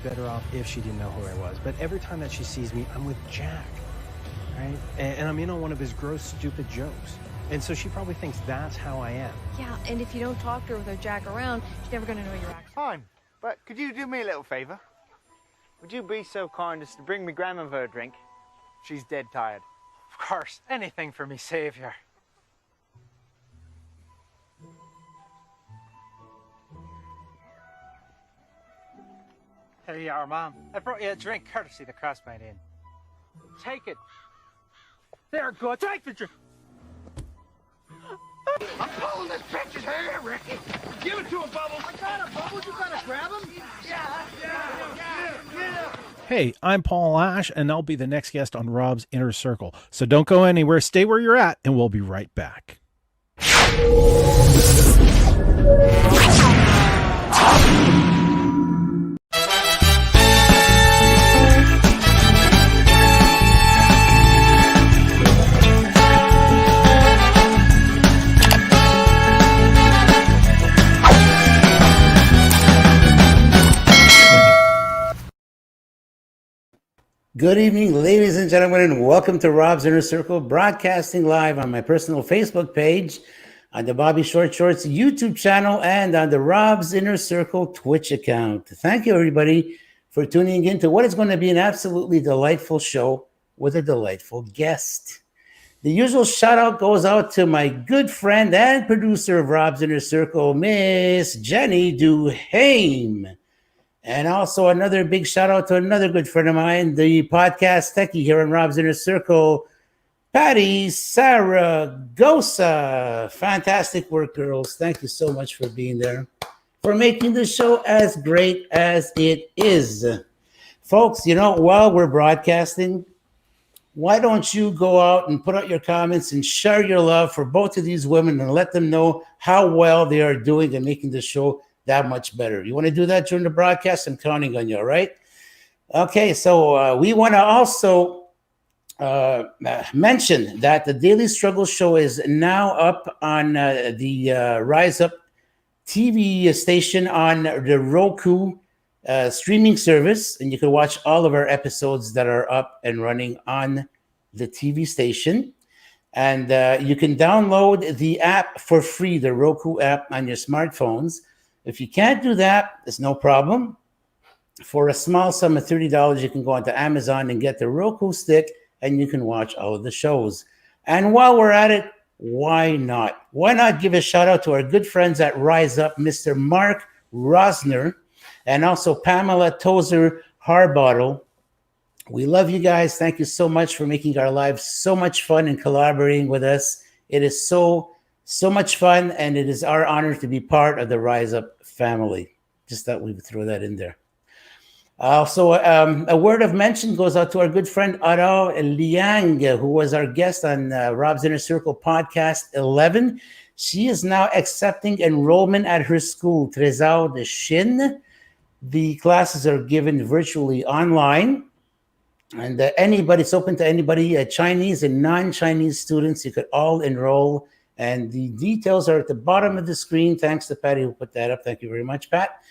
better off if she didn't know who I was. But every time that she sees me, I'm with Jack, right? And I'm in on one of his gross, stupid jokes. And so she probably thinks that's how I am. Yeah, and if you don't talk to her with her Jack around, she's never going to know your accent. Fine, but could you do me a little favour? Would you be so kind as to bring me grandmother a drink? She's dead tired. Of course, anything for me saviour. Here you are, Mom. I brought you a drink courtesy the Crossmine Inn. Take it. There, go. Take the drink. I'm pulling this bitch's hair, Ricky. Give it to him, Bubbles. I got it, Bubbles. You gotta grab him. Yeah. Hey, I'm Paul Ash, and I'll be the next guest on Rob's Inner Circle. So don't go anywhere. Stay where you're at, and we'll be right back. Good evening, ladies and gentlemen, and welcome to Rob's Inner Circle, broadcasting live on my personal Facebook page, on the Bobby Short Shorts YouTube channel, and on the Rob's Inner Circle Twitch account. Thank you, everybody, for tuning in to what is going to be an absolutely delightful show with a delightful guest. The usual shout-out goes out to my good friend and producer of Rob's Inner Circle, Miss Jenny Duhame. And also another big shout out to another good friend of mine, the podcast techie here in Rob's Inner Circle, Patty Saragosa. Fantastic work, girls. Thank you so much for being there, for making the show as great as it is. Folks, you know, while we're broadcasting, why don't you go out and put out your comments and share your love for both of these women and let them know how well they are doing and making the show that much better. You want to do that during the broadcast? I'm counting on you, all right? Okay, so we want to also mention that the Daily Struggle Show is now up on the Rise Up TV station on the Roku streaming service, and you can watch all of our episodes that are up and running on the TV station. And you can download the app for free, the Roku app on your smartphones. If you can't do that, it's no problem. For a small sum of $30, you can go onto Amazon and get the Roku stick, and you can watch all of the shows. And while we're at it, why not? Why not give a shout out to our good friends at Rise Up, Mr. Mark Rosner, and also Pamela Tozer Harbottle. We love you guys. Thank you so much for making our lives so much fun and collaborating with us. It is so much fun, and it is our honor to be part of the Rise Up family. Just thought we would throw that in there. Also, a word of mention goes out to our good friend Aro Liang, who was our guest on Rob's Inner Circle podcast 11. She is now accepting enrollment at her school, Trezao de Shin. The classes are given virtually online, and it's open to anybody, Chinese and non-Chinese students. You could all enroll. And the details are at the bottom of the screen. Thanks to Patty who put that up. Thank you very much, Pat.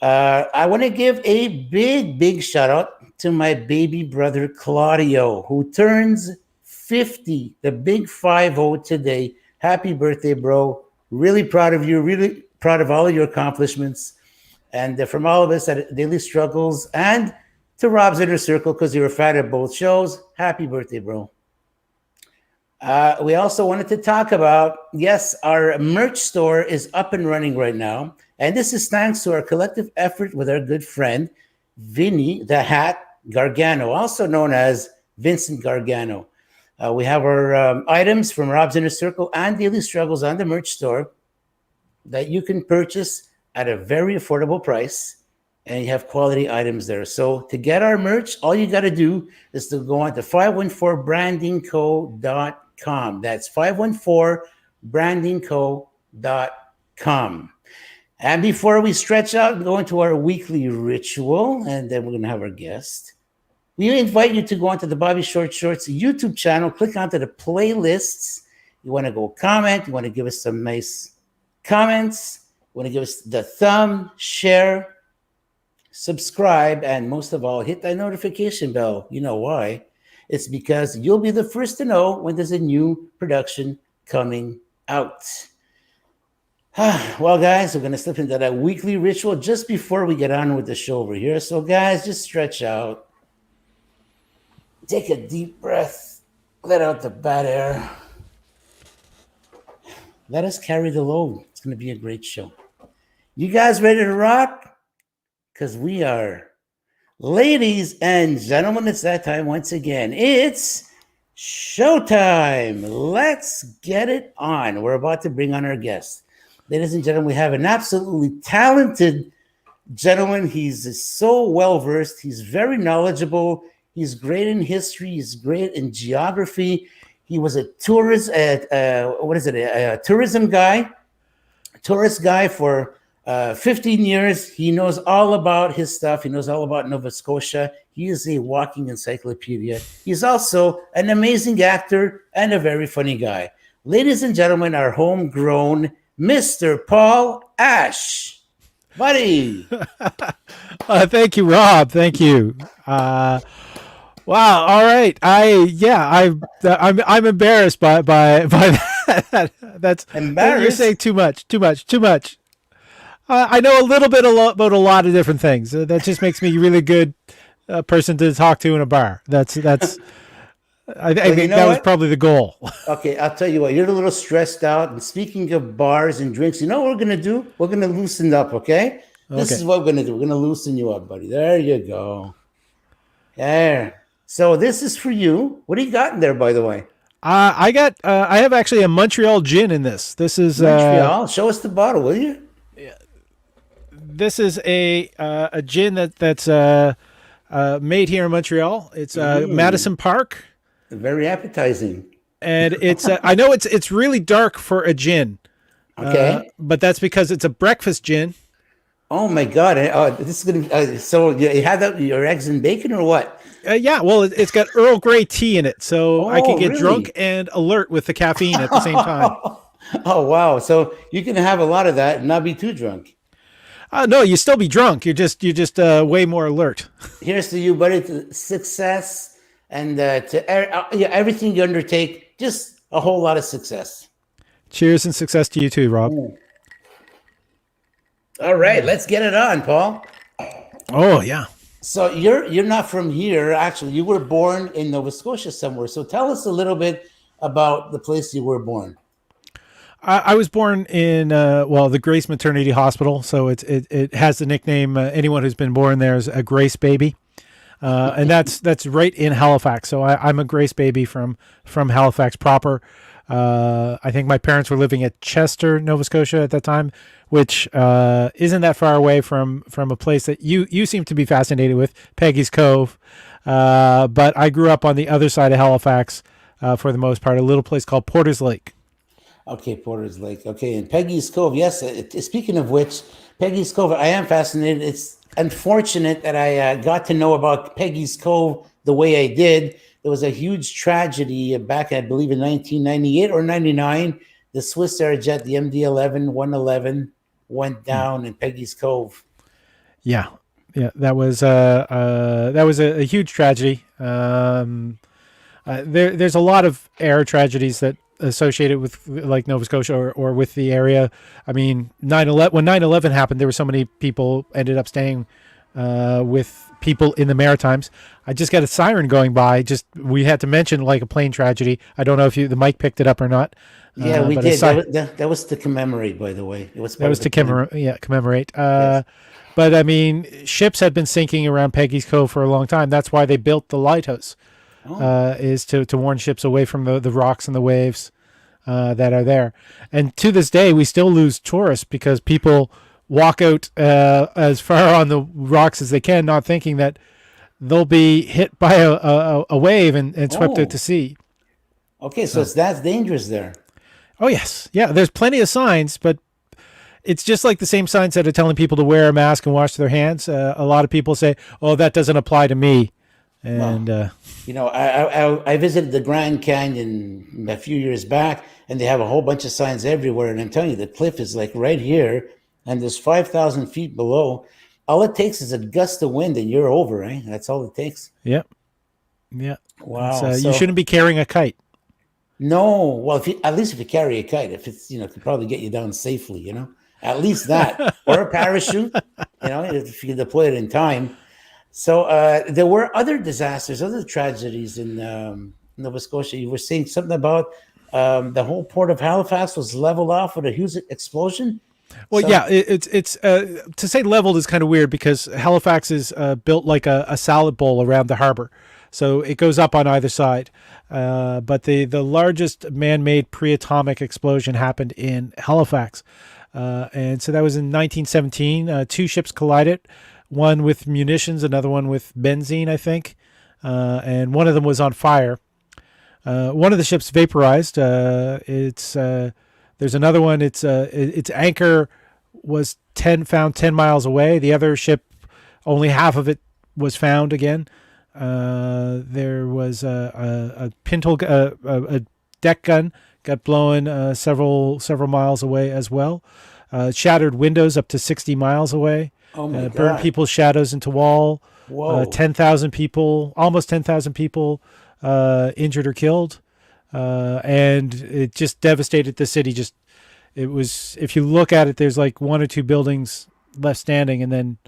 I want to give a big shout out to my baby brother, Claudio, who turns 50, the big 50 today. Happy birthday, bro. Really proud of you. Really proud of all of your accomplishments. And from all of us at Daily Struggles and to Rob's Inner Circle, because you're a fan of both shows, happy birthday, bro. We also wanted to talk about, yes, our merch store is up and running right now. And this is thanks to our collective effort with our good friend, Vinny the Hat Gargano, also known as Vincent Gargano. We have our items from Rob's Inner Circle and Daily Struggles on the merch store that you can purchase at a very affordable price. And you have quality items there. So to get our merch, all you got to do is to go on to 514brandingco.com. That's 514brandingco.com. And before we stretch out and go into our weekly ritual, and then we're going to have our guest, we invite you to go onto the Bobby Short Shorts YouTube channel, click onto the playlists. You want to go comment, you want to give us some nice comments, you want to give us the thumb, share, subscribe, and most of all, hit that notification bell. You know why? It's because you'll be the first to know when there's a new production coming out. Well, guys, we're going to slip into that weekly ritual just before we get on with the show over here. So, guys, just stretch out. Take a deep breath. Let out the bad air. Let us carry the load. It's going to be a great show. You guys ready to rock? Because we are. Ladies and gentlemen, it's that time once again. It's showtime. Let's get it on. We're about to bring on our guest. Ladies and gentlemen, we have an absolutely talented gentleman. He's so well-versed. He's very knowledgeable. He's great in history. He's great in geography. He was a tourist a tourism guy, tourist guy for 15 years. He knows all about his stuff. He knows all about Nova Scotia. He is a walking encyclopedia. He's also an amazing actor and a very funny guy. Ladies and gentlemen, our homegrown Mr. Paul Ash. Buddy. Thank you, Rob. Thank you. Wow. All right. I'm embarrassed by that. That's embarrassed. You're saying too much. I know a little bit about a lot of different things. That just makes me a really good person to talk to in a bar. I think that was probably the goal. Okay, I'll tell you what. You're a little stressed out. And speaking of bars and drinks, you know what we're going to do? We're going to loosen up, okay? This is what we're going to do. We're going to loosen you up, buddy. There you go. There. So this is for you. What do you got in there, by the way? I have actually a Montreal gin in this. This is Montreal. Show us the bottle, will you? This is a gin that's made here in Montreal. It's Madison Park. Very appetizing. And it's I know it's really dark for a gin. Okay. But that's because it's a breakfast gin. Oh my God! This is gonna. So you had that your eggs and bacon or what? Yeah. Well, it's got Earl Grey tea in it, so I can get really? drunk and alert with the caffeine at the same time. Oh wow! So you can have a lot of that and not be too drunk. No, you still be drunk. You're just way more alert. Here's to you, buddy. To success and to everything you undertake. Just a whole lot of success. Cheers and success to you too, Rob. Ooh. All right, let's get it on, Paul. Oh yeah. So you're not from here, actually. You were born in Nova Scotia somewhere. So tell us a little bit about the place you were born. I was born in the Grace Maternity Hospital, so it has the nickname. Anyone who's been born there is a Grace baby, and that's right in Halifax. So I'm a Grace baby from Halifax proper. I think my parents were living at Chester, Nova Scotia at that time, which isn't that far away from a place that you seem to be fascinated with, Peggy's Cove. But I grew up on the other side of Halifax for the most part, a little place called Porter's Lake. Okay, Porter's Lake. Okay, and Peggy's Cove. Yes, speaking of which, Peggy's Cove, I am fascinated. It's unfortunate that I got to know about Peggy's Cove the way I did. There was a huge tragedy back, I believe, in 1998 or 99. The Swiss Airjet, the MD-11 111, went down in Peggy's Cove. Yeah, that was a huge tragedy. There's a lot of air tragedies that associated with like Nova Scotia or with the area. I mean, when 9/11 happened, there were so many people ended up staying with people in the Maritimes. I just got a siren going by. We had to mention like a plane tragedy. I don't know if the mic picked it up or not. Yeah, we did. That was to commemorate, by the way. That was to commemorate. Yes. But I mean, ships had been sinking around Peggy's Cove for a long time. That's why they built the lighthouse, is to warn ships away from the rocks and the waves that are there. And to this day, we still lose tourists because people walk out as far on the rocks as they can, not thinking that they'll be hit by a wave and swept out to sea. Okay, so that's dangerous there. Oh, yes. Yeah, there's plenty of signs, but it's just like the same signs that are telling people to wear a mask and wash their hands. A lot of people say, oh, that doesn't apply to me. And I visited the Grand Canyon a few years back, and they have a whole bunch of signs everywhere. And I'm telling you, the cliff is like right here, and there's 5,000 feet below. all it takes is a gust of wind and you're over, right? That's all it takes. Yep. Yeah. Wow. So So, you shouldn't be carrying a kite. no, well, at least if you carry a kite, if it's, it could probably get you down safely, at least that, or a parachute, if you can deploy it in time. So there were other disasters, other tragedies in Nova Scotia. You were saying something about the whole port of Halifax was leveled off with a huge explosion. Well, So- yeah, it's to say leveled is kind of weird because Halifax is built like a salad bowl around the harbor. So it goes up on either side. But the largest man-made pre-atomic explosion happened in Halifax. And so that was in 1917. Two ships collided, one with munitions, another one with benzene, I think. And one of them was on fire. One of the ships vaporized. There's another one. Its anchor was found 10 miles away. The other ship, only half of it was found again. There was a deck gun got blown several miles away as well. Shattered windows up to 60 miles away. Oh my Burned God. people's shadows into wall. Whoa. 10,000 people, almost 10,000 people injured or killed. And it just devastated the city. It was, if you look at it, there's like one or two buildings left standing, and then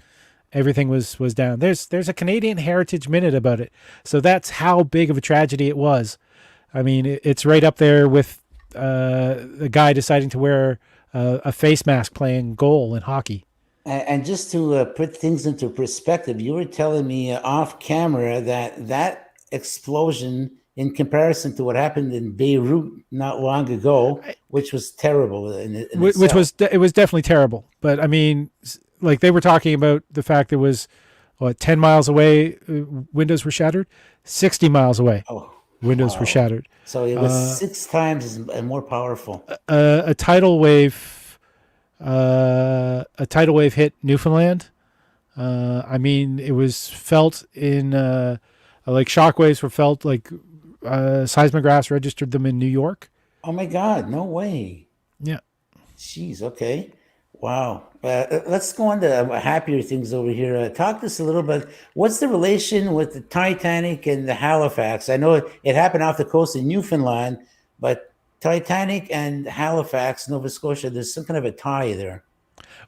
everything was down. There's a Canadian Heritage Minute about it. So that's how big of a tragedy it was. I mean, it's right up there with the guy deciding to wear a face mask playing goal in hockey. And just to put things into perspective, you were telling me off camera that explosion, in comparison to what happened in Beirut not long ago, which was terrible. It was definitely terrible. But I mean, like they were talking about the fact there was 10 miles away, windows were shattered. 60 miles away, windows were shattered. So it was 6 times more powerful. A tidal wave hit Newfoundland. I mean, it was felt in like shockwaves were felt, like seismographs registered them in New York. Oh my God! No way. Yeah. Jeez. Okay. Wow. Let's go on to happier things over here. Talk to us a little bit. What's the relation with the Titanic and the Halifax? I know it happened off the coast of Newfoundland, but Titanic and Halifax, Nova Scotia, there's some kind of a tie there.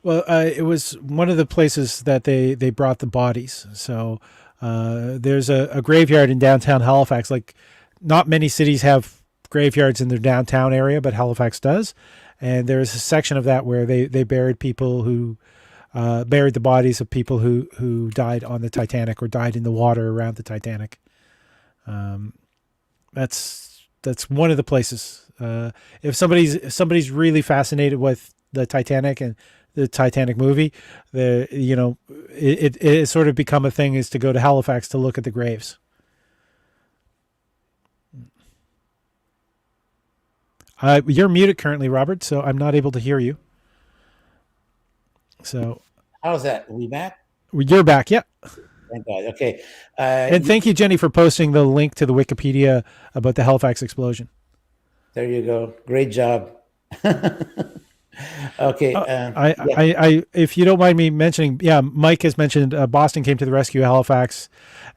Well, it was one of the places that they brought the bodies. So there's a graveyard in downtown Halifax. Like, not many cities have graveyards in their downtown area, but Halifax does. And there's a section of that where they buried people who buried the bodies of people who died on the Titanic or died in the water around the Titanic. That's one of the places. If somebody's really fascinated with the Titanic and the Titanic movie, it sort of become a thing is to go to Halifax to look at the graves. You're muted currently, Robert, so I'm not able to hear you. So, how's that? Are we back? You're back, yeah. Thank God. Okay. And thank you, Jenny, for posting the link to the Wikipedia about the Halifax explosion. There you go. Great job. Okay. I if you don't mind me mentioning, Mike has mentioned Boston came to the rescue of Halifax,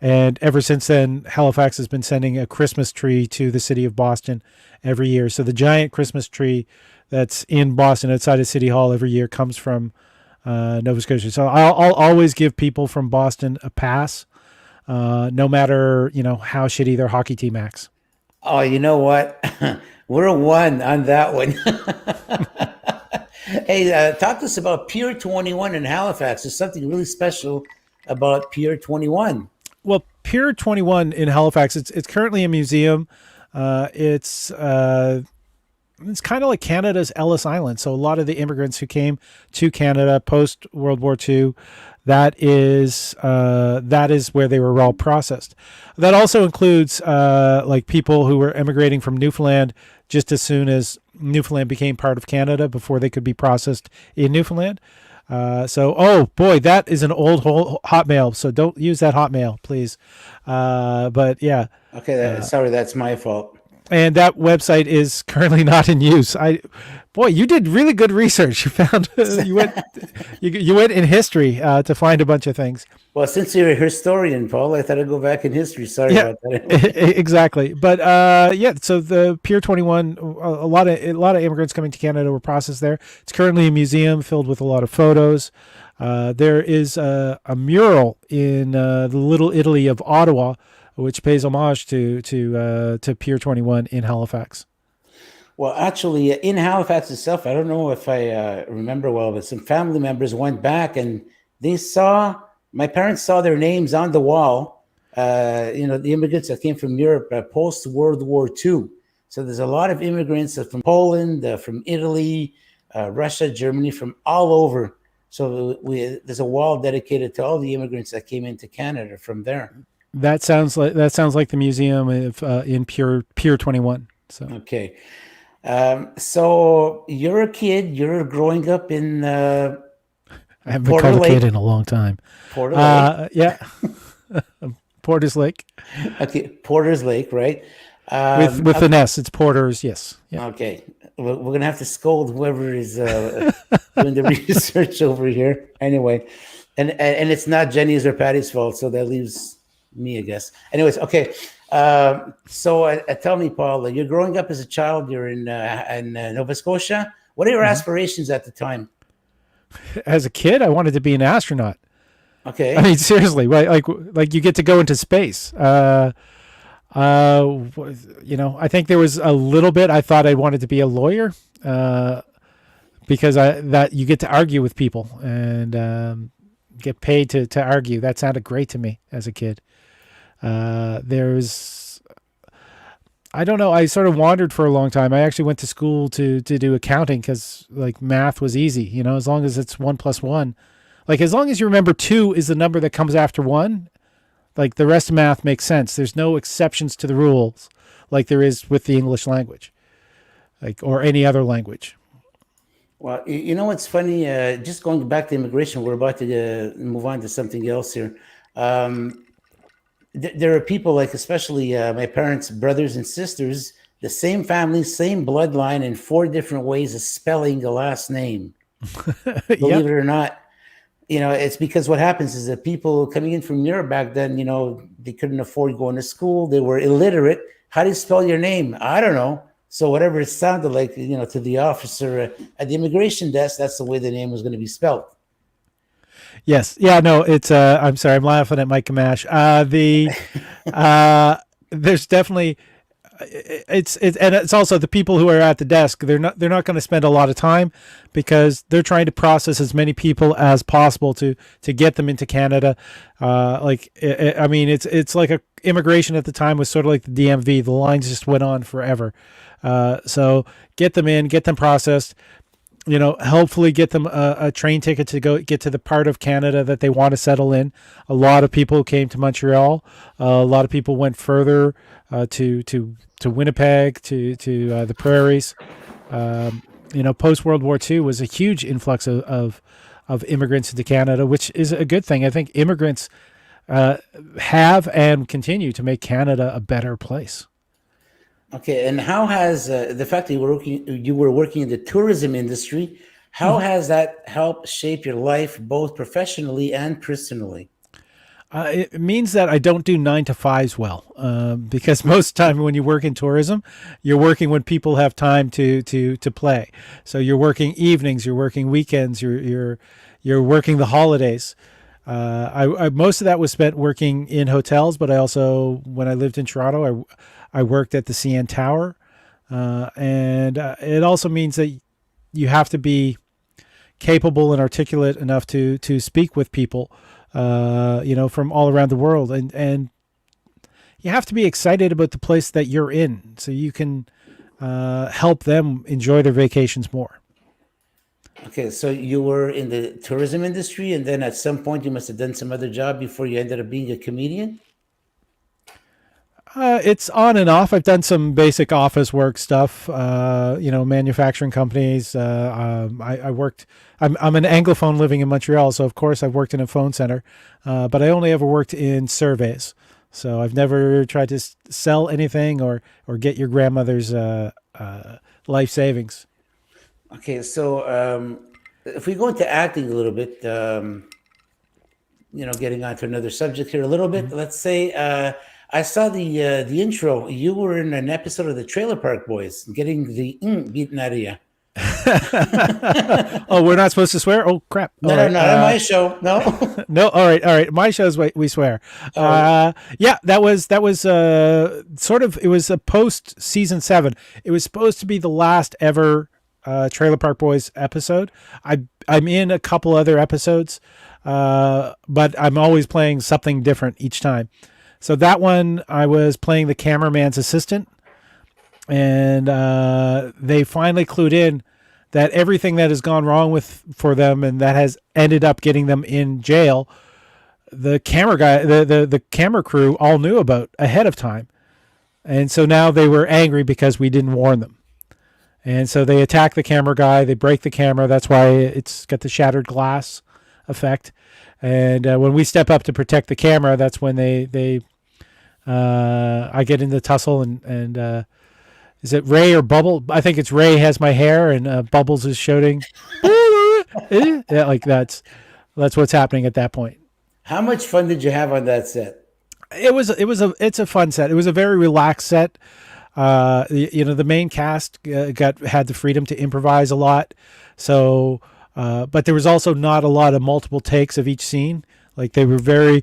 and ever since then, Halifax has been sending a Christmas tree to the city of Boston every year. So the giant Christmas tree that's in Boston outside of City Hall every year comes from Nova Scotia. So I'll always give people from Boston a pass, no matter how shitty their hockey team acts. Oh, you know what? We're one on that one. Hey, talk to us about Pier 21 in Halifax. There's something really special about Pier 21. Well, Pier 21 in Halifax, it's currently a museum. It's kind of like Canada's Ellis Island. So a lot of the immigrants who came to Canada post World War II, that is where they were all processed. That also includes like people who were immigrating from Newfoundland just as soon as Newfoundland became part of Canada, before they could be processed in Newfoundland. Oh boy, that is an old Hotmail. So don't use that Hotmail, please. But yeah. Okay, sorry, that's my fault. And that website is currently not in use. Boy, you did really good research. You found you went in history to find a bunch of things. Well, since you're a historian, Paul, I thought I'd go back in history. Sorry about that. Exactly. But so the Pier 21, a lot of immigrants coming to Canada were processed there. It's currently a museum filled with a lot of photos. There is a mural in the Little Italy of Ottawa, which pays homage to Pier 21 in Halifax. Well, actually, in Halifax itself, I don't know if I remember well, but some family members went back and my parents saw their names on the wall. The immigrants that came from Europe post World War II. So there's a lot of immigrants from Poland, from Italy, Russia, Germany, from all over. So there's a wall dedicated to all the immigrants that came into Canada from there. That sounds like the museum in Pier 21. So okay. So you're a kid. You're growing up in. I haven't been called a kid in a long time. Porter Lake. Yeah. Porter's Lake. Okay, Porter's Lake, right? With an S, it's Porter's. Yes. Yeah. Okay, we're gonna have to scold whoever is doing the research over here. Anyway, and it's not Jenny's or Patty's fault, so that leaves me, I guess. Anyways, okay. So tell me, Paul, you're growing up as a child. You're in Nova Scotia. What are your aspirations at the time? As a kid, I wanted to be an astronaut. Okay. I mean, seriously, like you get to go into space. I think there was a little bit. I thought I wanted to be a lawyer, because that you get to argue with people and get paid to argue. That sounded great to me as a kid. I don't know. I sort of wandered for a long time. I actually went to school to do accounting because like math was easy, as long as it's 1 + 1. Like as long as you remember 2 is the number that comes after 1, like the rest of math makes sense. There's no exceptions to the rules like there is with the English language, or any other language. Well, what's funny? Just going back to immigration, we're about to move on to something else here. There are people especially my parents' brothers and sisters, the same family, same bloodline, and 4 different ways of spelling the last name. Believe it or not, it's because what happens is that people coming in from Europe back then, they couldn't afford going to school. They were illiterate. How do you spell your name? I don't know. So whatever it sounded like, to the officer at the immigration desk, that's the way the name was going to be spelled. Yes. Yeah, no, it's I'm sorry, I'm laughing at Mike Gamache. There's definitely it's also the people who are at the desk, they're not going to spend a lot of time because they're trying to process as many people as possible to get them into Canada. It's like immigration at the time was sort of like the DMV. The lines just went on forever. So get them in, get them processed. Hopefully get them a train ticket to go get to the part of Canada that they want to settle in. A lot of people came to Montreal. A lot of people went further to Winnipeg, to the prairies. Post World War II was a huge influx of immigrants into Canada, which is a good thing. I think immigrants have and continue to make Canada a better place. Okay, and how has the fact that you were working in the tourism industry, how has that helped shape your life both professionally and personally? It means that I don't do 9 to 5s well, because most of the time when you work in tourism, you're working when people have time to play. So you're working evenings, you're working weekends, you're working the holidays. I most of that was spent working in hotels, but I also, when I lived in Toronto, I worked at the CN Tower, and it also means that you have to be capable and articulate enough to speak with people, from all around the world, and you have to be excited about the place that you're in, so you can help them enjoy their vacations more. Okay, so you were in the tourism industry, and then at some point you must have done some other job before you ended up being a comedian? It's on and off. I've done some basic office work stuff, manufacturing companies. I worked, I'm an Anglophone living in Montreal, so of course I've worked in a phone center, but I only ever worked in surveys. So I've never tried to sell anything or get your grandmother's life savings. Okay, so if we go into acting a little bit, getting on to another subject here a little bit. Let's say I saw the intro. You were in an episode of the Trailer Park Boys, getting the beaten out of you. Oh, we're not supposed to swear? Oh, crap. No, not on my show. No. No. All right. My show's we swear. Yeah, that was sort of, it was a post season 7. It was supposed to be the last ever Trailer Park Boys episode. I'm in a couple other episodes, but I'm always playing something different each time. So that one, I was playing the cameraman's assistant, and they finally clued in that everything that has gone wrong for them and that has ended up getting them in jail, the camera guy, the camera crew all knew about ahead of time. And so now they were angry because we didn't warn them. And so they attack the camera guy, they break the camera. That's why it's got the shattered glass effect. And when we step up to protect the camera, that's when I get in the tussle and is it Ray or Bubble? I think it's Ray has my hair and Bubbles is shouting. Yeah, like that's what's happening at that point. How much fun did you have on that set? It's a fun set. It was a very relaxed set. The main cast had the freedom to improvise a lot. So, but there was also not a lot of multiple takes of each scene. Like they were very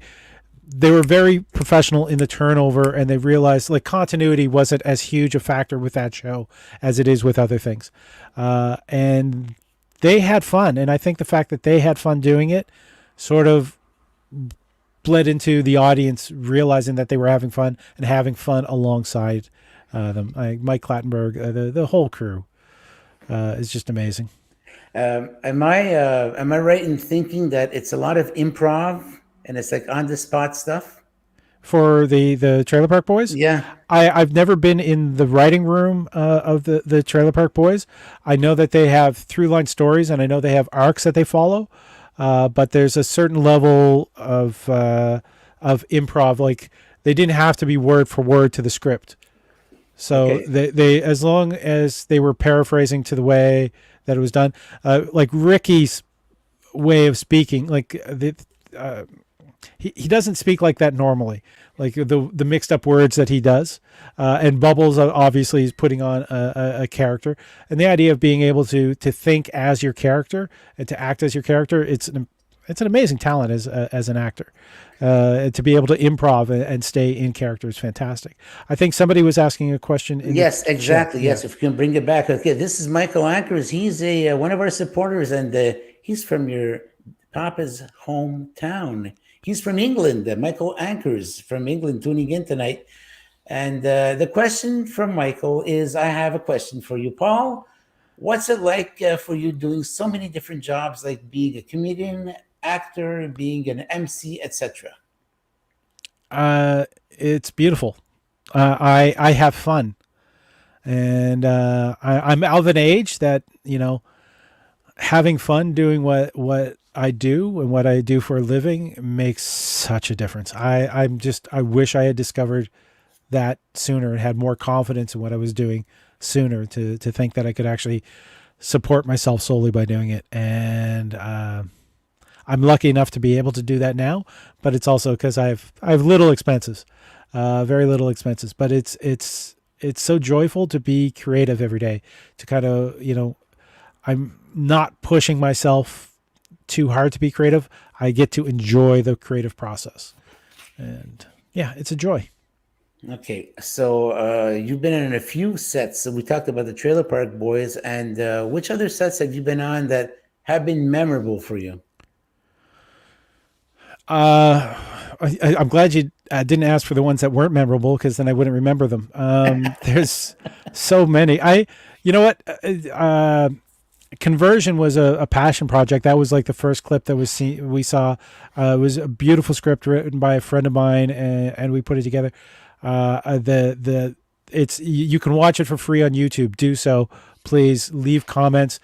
professional in the turnover, and they realized like continuity wasn't as huge a factor with that show as it is with other things. And they had fun. And I think the fact that they had fun doing it sort of bled into the audience realizing that they were having fun and having fun alongside them. Mike Clattenburg, the whole crew is just amazing. Am I right in thinking that it's a lot of improv and it's like on the spot stuff for the Trailer Park Boys? Yeah, I've never been in the writing room of the Trailer Park Boys. I know that they have through-line stories, and I know they have arcs that they follow. But there's a certain level of improv. Like they didn't have to be word for word to the script. So okay. They as long as they were paraphrasing to the way that it was done, like Ricky's way of speaking, like he doesn't speak like that normally, like the mixed up words that he does. And Bubbles obviously is putting on a character, and the idea of being able to think as your character and to act as your character, it's an amazing talent as an actor. To be able to improv and stay in character is fantastic. I think somebody was asking a question. Yes, exactly. Yes, if you can bring it back. Okay, this is Michael Ankers. He's one of our supporters, and he's from your Papa's hometown. He's from England. Michael Ankers from England, tuning in tonight. And the question from Michael is, I have a question for you, Paul. What's it like for you doing so many different jobs, like being a comedian, actor, being an MC, etc.? It's beautiful. I have fun, and I'm of an age that having fun doing what I do and what I do for a living makes such a difference. I wish I had discovered that sooner and had more confidence in what I was doing sooner to think that I could actually support myself solely by doing it. And I'm lucky enough to be able to do that now, but it's also because I have little expenses, very little expenses, but it's so joyful to be creative every day, to kind of, I'm not pushing myself too hard to be creative. I get to enjoy the creative process, and yeah, it's a joy. Okay, so you've been in a few sets. So we talked about the Trailer Park Boys, and which other sets have you been on that have been memorable for you? I'm glad you didn't ask for the ones that weren't memorable, because then I wouldn't remember them. There's so many. You know what? Conversion was a passion project. That was like the first clip that we saw. It was a beautiful script written by a friend of mine, and we put it together. You can watch it for free on YouTube. Do so, please leave comments.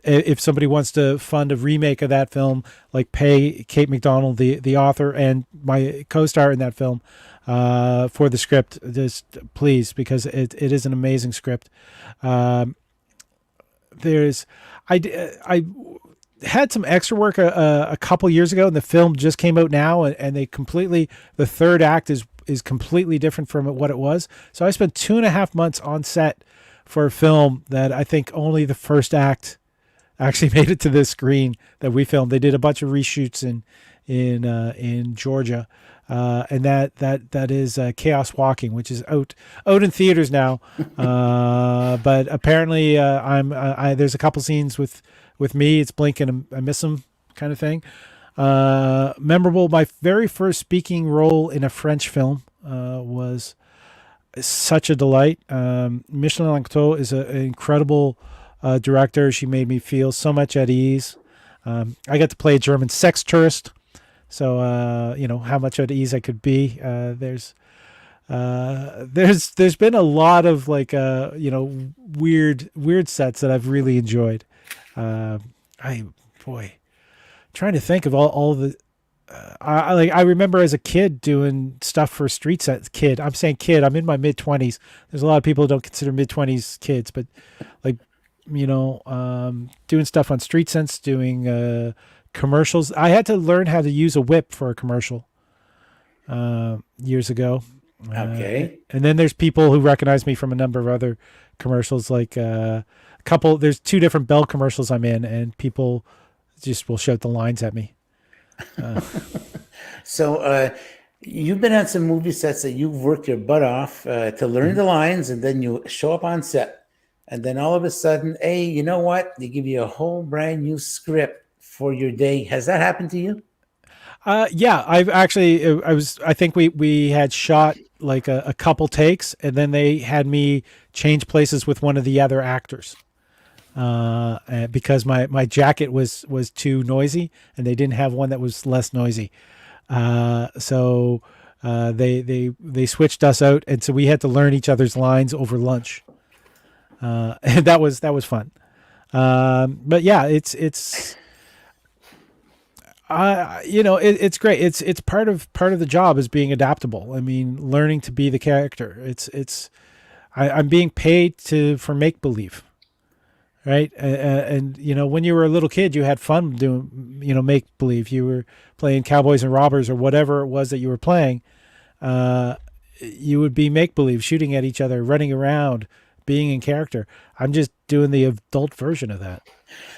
If somebody wants to fund a remake of that film, like pay Kate McDonald, the author and my co-star in that film, for the script, just please, because it is an amazing script. I had some extra work a couple years ago, and the film just came out now, and the third act is completely different from what it was. So I spent 2.5 months on set for a film that I think only the first act actually made it to this screen that we filmed. They did a bunch of reshoots in Georgia, and that is Chaos Walking, which is out in theaters now. But apparently, there's a couple scenes with me. It's Blink and I miss him kind of thing. Memorable. My very first speaking role in a French film was such a delight. Micheline Lanctot is an incredible director. She made me feel so much at ease. I got to play a German sex tourist, so how much at ease I could be. There's been a lot of weird sets that I've really enjoyed. Trying to think of all the. I remember as a kid doing stuff for street sets. I'm saying kid. I'm in my mid-20s. There's a lot of people who don't consider mid-20s kids, but doing stuff on street sense, doing commercials. I had to learn how to use a whip for a commercial years ago. Okay. And then there's people who recognize me from a number of other commercials, like there's 2 different Bell commercials I'm in, and people just will shout the lines at me. So you've been on some movie sets that you've worked your butt off to learn the lines, and then you show up on set, and then all of a sudden, hey, you know what? They give you a whole brand new script for your day. Has that happened to you? Yeah, I think we had shot like a couple takes, and then they had me change places with one of the other actors. Because my jacket was too noisy, and they didn't have one that was less noisy. So they switched us out, and so we had to learn each other's lines over lunch. And that was fun. But yeah, it's great. It's part of the job is being adaptable. I mean, learning to be the character. I'm being paid for make believe. Right. And when you were a little kid, you had fun doing, make believe. You were playing cowboys and robbers or whatever it was that you were playing. You would be make believe, shooting at each other, running around, being in character. I'm just doing the adult version of that.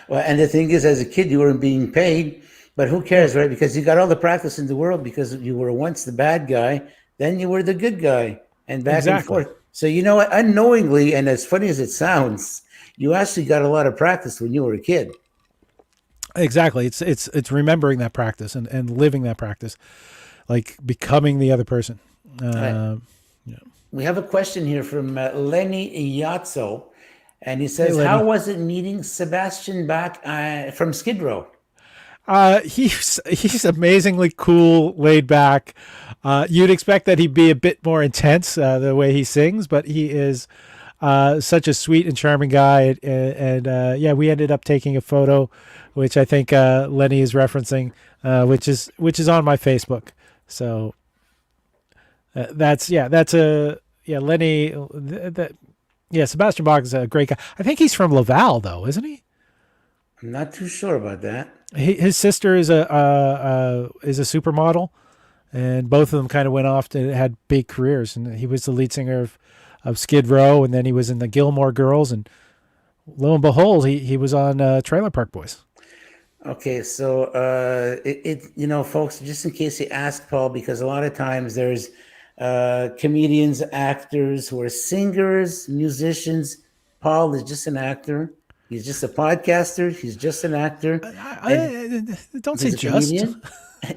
Well, and the thing is, as a kid, you weren't being paid, but who cares, right? Because you got all the practice in the world, because you were once the bad guy, then you were the good guy, and back and forth. So, unknowingly, and as funny as it sounds, you actually got a lot of practice when you were a kid. Exactly. It's remembering that practice and living that practice, like becoming the other person. Right. Yeah. We have a question here from Lenny Iazzo, and he says, how was it meeting Sebastian Bach from Skid Row? He's amazingly cool, laid back. You'd expect that he'd be a bit more intense the way he sings, but he is such a sweet and charming guy, and we ended up taking a photo, which I think Lenny is referencing, which is on my Facebook. So Lenny. Sebastian Bach is a great guy. I think he's from Laval, though, isn't he? I'm not too sure about that. His sister is a supermodel, and both of them kind of went off to had big careers. And he was the lead singer of Skid Row, and then he was in the Gilmore Girls, and lo and behold, he was on Trailer Park Boys. Okay, so folks, just in case you ask Paul, because a lot of times there's comedians, actors who are singers, musicians. Paul is just an actor. He's just a podcaster. He's just an actor. Don't say just.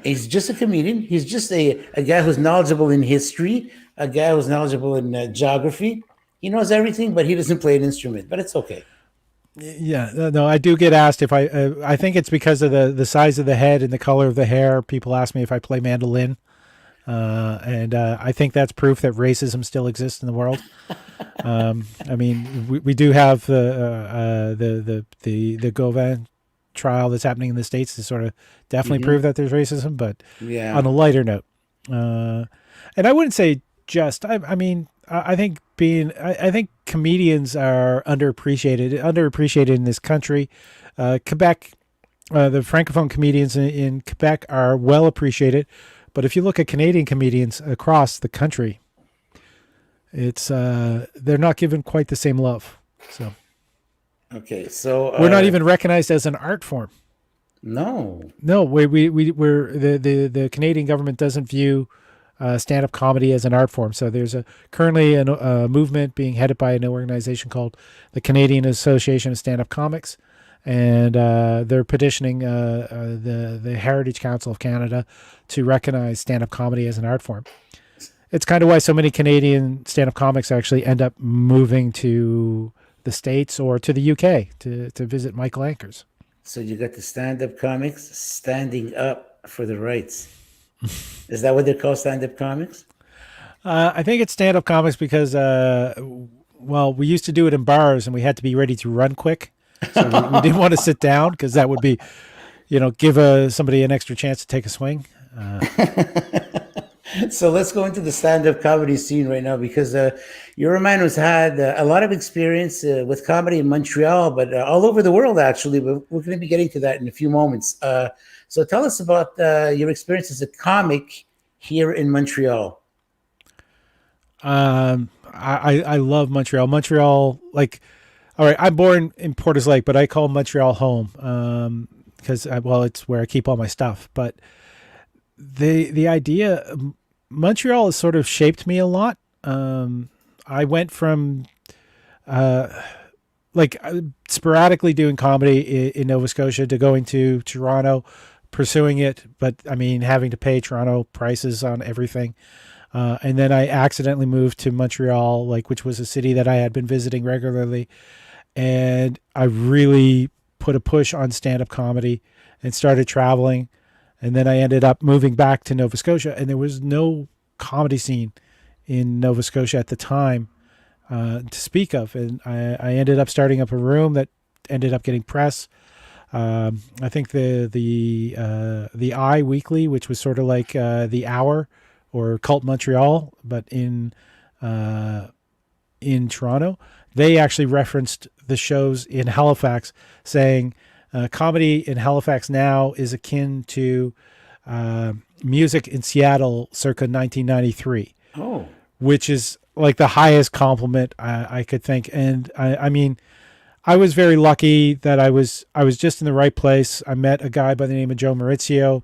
He's just a comedian. He's just a guy who's knowledgeable in history, a guy who's knowledgeable in geography. He knows everything, but he doesn't play an instrument. But it's okay. Yeah, no, I do get asked if I think it's because of the size of the head and the color of the hair. People ask me if I play mandolin. And I think that's proof that racism still exists in the world. I mean, we do have the Gauvin trial that's happening in the States to sort of definitely prove that there's racism, but on a lighter note. And I wouldn't say just, I mean, I think I think comedians are underappreciated in this country. Quebec, the Francophone comedians in Quebec are well appreciated. But if you look at Canadian comedians across the country, it's they're not given quite the same love. So, okay, so we're not even recognized as an art form. No, we're the Canadian government doesn't view stand-up comedy as an art form. So there's currently a movement being headed by an organization called the Canadian Association of Stand-Up Comics. And they're petitioning the Heritage Council of Canada to recognize stand-up comedy as an art form. It's kind of why so many Canadian stand-up comics actually end up moving to the States or to the UK to visit Michael Anchors. So you got the stand-up comics standing up for the rights. Is that what they're called, stand-up comics? I think it's stand-up comics because, we used to do it in bars and we had to be ready to run quick. So we didn't want to sit down because that would be, give somebody an extra chance to take a swing. So let's go into the stand-up comedy scene right now because you're a man who's had a lot of experience with comedy in Montreal, but all over the world, actually. But we're going to be getting to that in a few moments. So tell us about your experience as a comic here in Montreal. I love Montreal. Montreal, all right, I'm born in Porter's Lake, but I call Montreal home because, it's where I keep all my stuff. But the idea, Montreal has sort of shaped me a lot. I went from sporadically doing comedy in Nova Scotia to going to Toronto, pursuing it, but I mean having to pay Toronto prices on everything. And then I accidentally moved to Montreal, which was a city that I had been visiting regularly. And I really put a push on stand-up comedy and started traveling. And then I ended up moving back to Nova Scotia, and there was no comedy scene in Nova Scotia at the time to speak of. And I ended up starting up a room that ended up getting press. I think the I Weekly, which was sort of like the Hour or Cult Montreal, but in Toronto, they actually referenced the shows in Halifax, saying comedy in Halifax now is akin to music in Seattle circa 1993. Oh, which is like the highest compliment I could think. And I mean, I was very lucky that I was just in the right place. I met a guy by the name of Joe Maurizio.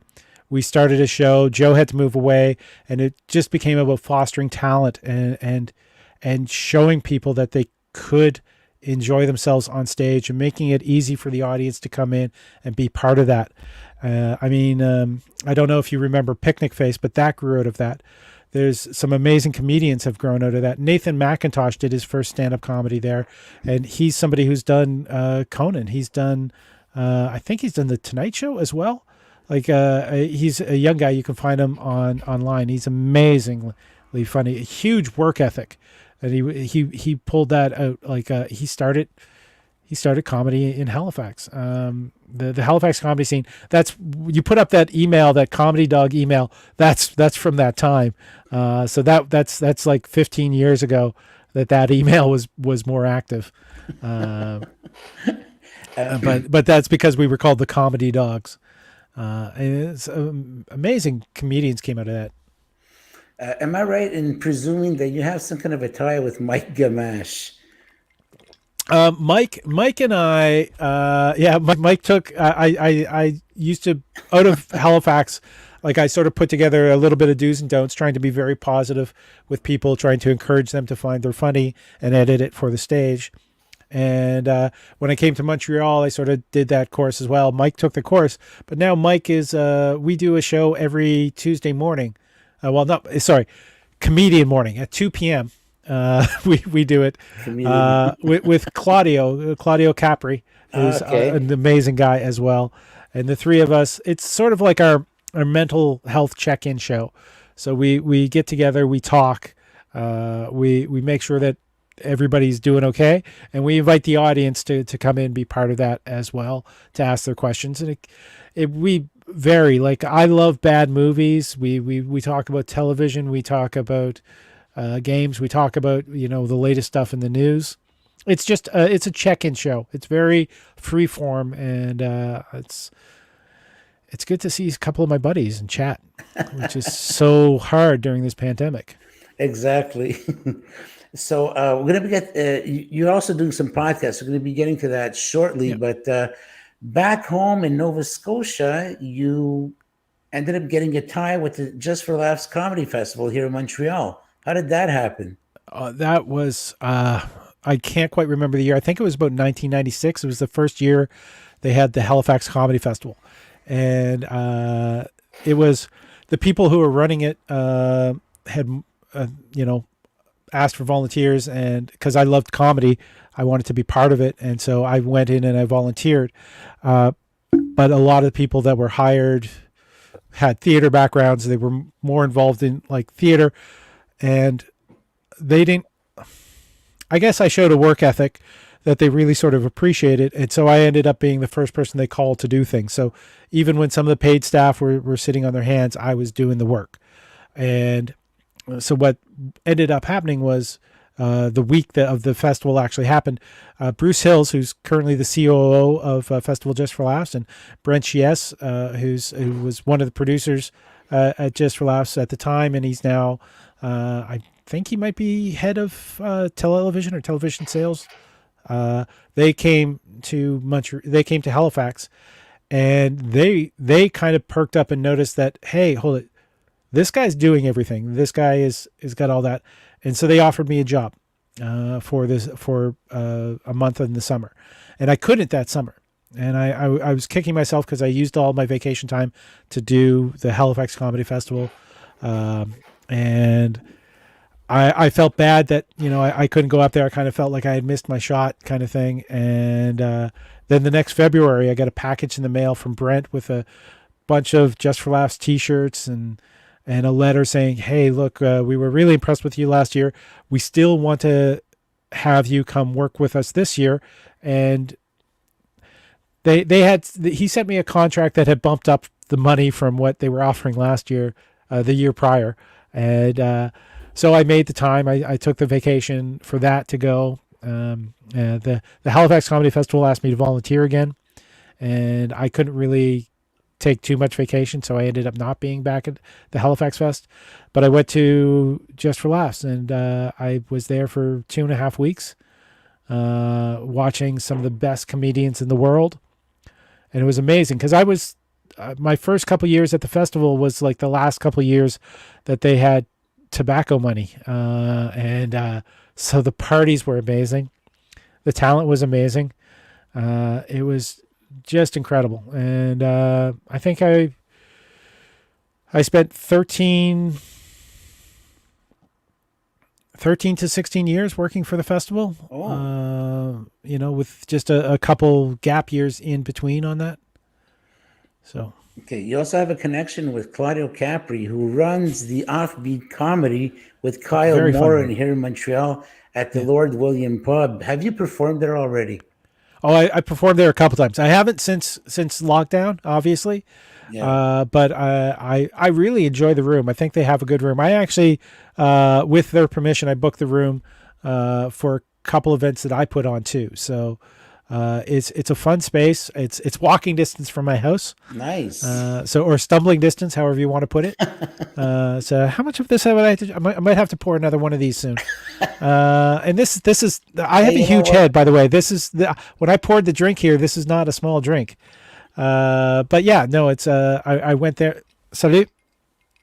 We started a show. Joe had to move away, and it just became about fostering talent and showing people that they could enjoy themselves on stage and making it easy for the audience to come in and be part of that. I don't know if you remember Picnic Face, but that grew out of that. There's some amazing comedians have grown out of that. Nathan McIntosh did his first stand-up comedy there, and he's somebody who's done Conan. He's done, I think he's done The Tonight Show as well. He's a young guy. You can find him online. He's amazingly funny, a huge work ethic. And he pulled that out. He started comedy in Halifax. The Halifax comedy scene. You put up that email, that Comedy Dog email. That's from that time. So that's like 15 years ago that email was more active. But that's because we were called the Comedy Dogs. And it's amazing comedians came out of that. Am I right in presuming that you have some kind of a tie with Mike Gamache? Mike and I, Mike took, I used to, out of Halifax, I sort of put together a little bit of do's and don'ts, trying to be very positive with people, trying to encourage them to find their funny and edit it for the stage. And when I came to Montreal, I sort of did that course as well. Mike took the course, but now Mike is, we do a show every Tuesday morning. Comedian morning at 2 p.m. We do it with Claudio Capri, who's an amazing guy as well. And the three of us, it's sort of like our mental health check-in show. So we get together, we talk, we make sure that everybody's doing okay, and we invite the audience to come in and be part of that as well, to ask their questions. And we vary. Like, I love bad movies. We talk about television. We talk about games. We talk about the latest stuff in the news. It's just it's a check-in show. It's very free form, and it's good to see a couple of my buddies and chat, which is so hard during this pandemic. Exactly. So we're going to you're also doing some podcasts. We're going to be getting to that shortly. Yeah. But back home in Nova Scotia, you ended up getting a tie with the Just for Laughs Comedy Festival here in Montreal. How did that happen? That was, I can't quite remember the year. I think it was about 1996. It was the first year they had the Halifax Comedy Festival. And it was the people who were running it had, asked for volunteers, and because I loved comedy, I wanted to be part of it, and so I went in and I volunteered. But a lot of the people that were hired had theater backgrounds. They were more involved in like theater, and they didn't. I guess I showed a work ethic that they really sort of appreciated, and so I ended up being the first person they called to do things. So even when some of the paid staff were sitting on their hands, I was doing the work. And so what ended up happening was the week of the festival actually happened. Bruce Hills, who's currently the COO of Festival Just for Laughs, and Brent Chies, who was one of the producers at Just for Laughs at the time, and he's now, I think he might be head of television or television sales. They came to Montreal. They came to Halifax, and they kind of perked up and noticed that, hey, hold it. This guy's doing everything. This guy is got all that, and so they offered me a job for a month in the summer, and I couldn't that summer, and I was kicking myself because I used all my vacation time to do the Halifax Comedy Festival, and I felt bad that I couldn't go up there. I kind of felt like I had missed my shot, kind of thing, and then the next February I got a package in the mail from Brent with a bunch of Just for Laughs T-shirts and a letter saying, hey, look, we were really impressed with you last year. We still want to have you come work with us this year. And he sent me a contract that had bumped up the money from what they were offering last year, the year prior. And so I made the time. I took the vacation for that to go. The Halifax Comedy Festival asked me to volunteer again, and I couldn't really take too much vacation, so I ended up not being back at the Halifax Fest. But I went to Just for Laughs, and I was there for 2.5 weeks, watching some of the best comedians in the world, and it was amazing because I was my first couple years at the festival was like the last couple years that they had tobacco money, and so the parties were amazing, the talent was amazing, it was just incredible. And I think I spent 13 to 16 years working for the festival. With just a couple gap years in between on that. So okay, you also have a connection with Claudio Capri, who runs the Offbeat Comedy with Kyle Moran here in Montreal at the Lord William Pub. Have you performed there already? Oh, I performed there a couple times. I haven't since lockdown, obviously. Yeah. But I really enjoy the room. I think they have a good room. I actually, with their permission, I booked the room for a couple events that I put on too. So it's a fun space. It's walking distance from my house. Nice. Or stumbling distance, however you want to put it. So how much of this I might have to pour another one of these soon. And this is I have a huge head, by the way. This is when I poured the drink here. This is not a small drink. But yeah, no, it's I went there. Salut.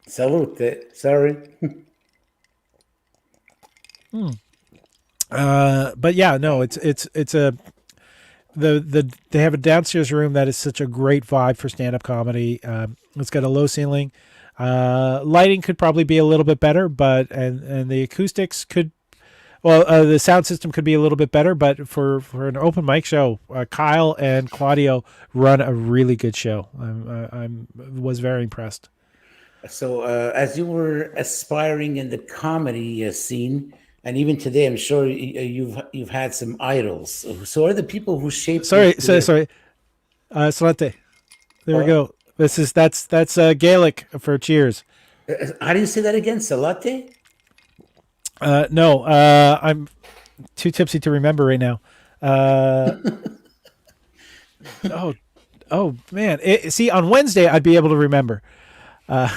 Salute. Sorry. But yeah, no, it's a they have a downstairs room that is such a great vibe for stand-up comedy. It's got a low ceiling. Lighting could probably be a little bit better, but and the acoustics could, the sound system could be a little bit better. But for an open mic show, Kyle and Claudio run a really good show. I was very impressed. So, as you were aspiring in the comedy scene, and even today, I'm sure you've had some idols. So, are the people who shaped? Sorry, Salate. There we go. That's Gaelic for cheers. How do you say that again? Salate? No, I'm too tipsy to remember right now. Oh man! See, on Wednesday I'd be able to remember. There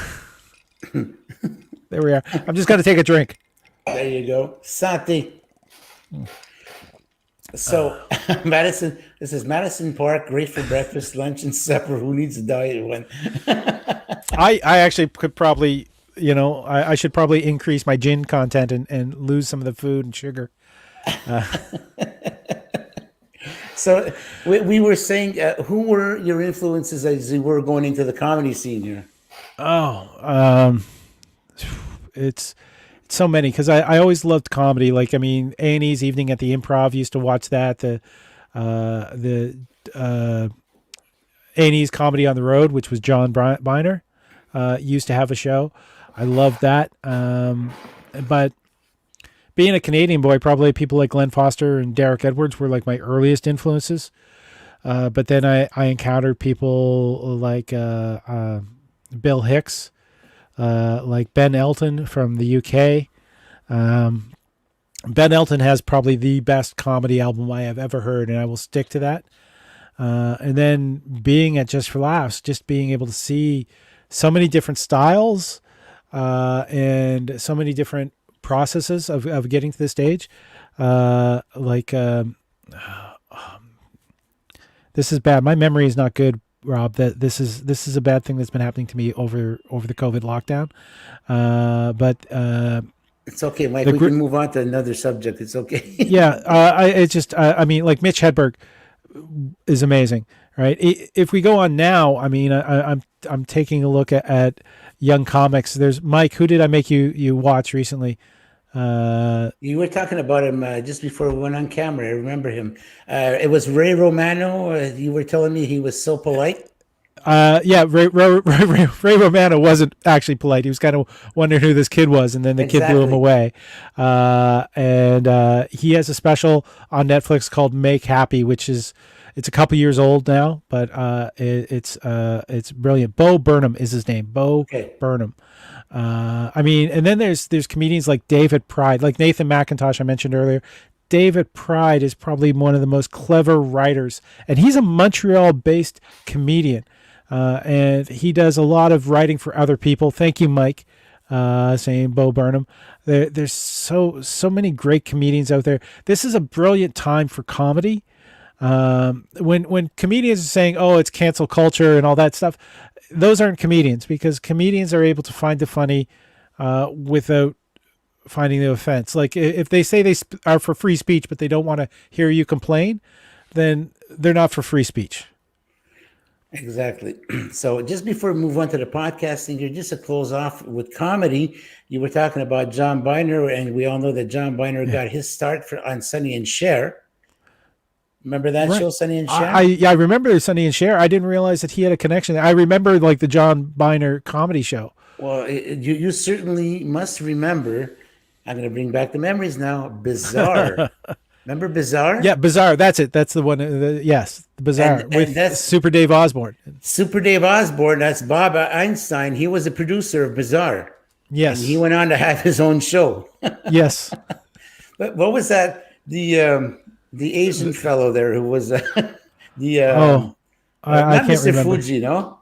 we are. I'm just going to take a drink. There you go. Santé. So, Madison, this is Madison Park. Great for breakfast, lunch, and supper. Who needs a diet one? I actually could probably, I should probably increase my gin content and lose some of the food and sugar. So we were saying, who were your influences as you were going into the comedy scene here? It's so many, because I always loved comedy. Like, I mean, A&E's Evening at the Improv, used to watch that. The A&E's Comedy on the Road, which was John Biner, used to have a show. I loved that. But being a Canadian boy, probably people like Glenn Foster and Derek Edwards were like my earliest influences. But then I encountered people like Bill Hicks, like Ben Elton from the UK. Ben Elton has probably the best comedy album I have ever heard, and I will stick to that. And then being at Just for Laughs, just being able to see so many different styles and so many different processes of getting to the stage. This is bad. My memory is not good, Rob. That this is a bad thing that's been happening to me over the COVID lockdown. But it's okay, Mike. We can move on to another subject. It's okay. Yeah. I mean, like Mitch Hedberg is amazing, right? If we go on now, I mean, I'm taking a look at young comics. There's Mike. Who did I make you watch recently? You were talking about him just before we went on camera. I remember him. It was Ray Romano. You were telling me he was so polite. Yeah, Ray Romano wasn't actually polite. He was kind of wondering who this kid was, and then the kid blew him away. And he has a special on Netflix called Make Happy, which is it's a couple years old now, but it's brilliant. Bo Burnham is his name. Burnham. I mean, and then there's comedians like David Pride, like Nathan McIntosh I mentioned earlier. David Pride is probably one of the most clever writers, and he's a Montreal-based comedian, and he does a lot of writing for other people. Thank you, Mike, saying Bo Burnham. There's so many great comedians out there. This is a brilliant time for comedy. When comedians are saying, "Oh, it's cancel culture" and all that stuff, those aren't comedians, because comedians are able to find the funny without finding the offense. Like if they say they are for free speech, but they don't want to hear you complain, then they're not for free speech. Exactly. So just before we move on to the podcasting here, just to close off with comedy, you were talking about John Biner, and we all know that John Biner got his start on Sonny and Cher. Remember that show, Sonny and Cher? I remember Sonny and Cher. I didn't realize that he had a connection. I remember like the John Biner comedy show. Well, you certainly must remember. I'm going to bring back the memories now. Bizarre. Remember Bizarre? Yeah, Bizarre. That's it. That's the one. Yes, the Bizarre with that's Super Dave Osborne. Super Dave Osborne. That's Bob Einstein. He was a producer of Bizarre. Yes. And he went on to have his own show. Yes. But what was that? The Asian fellow there who was I not can't Mr. remember. Fuji, no?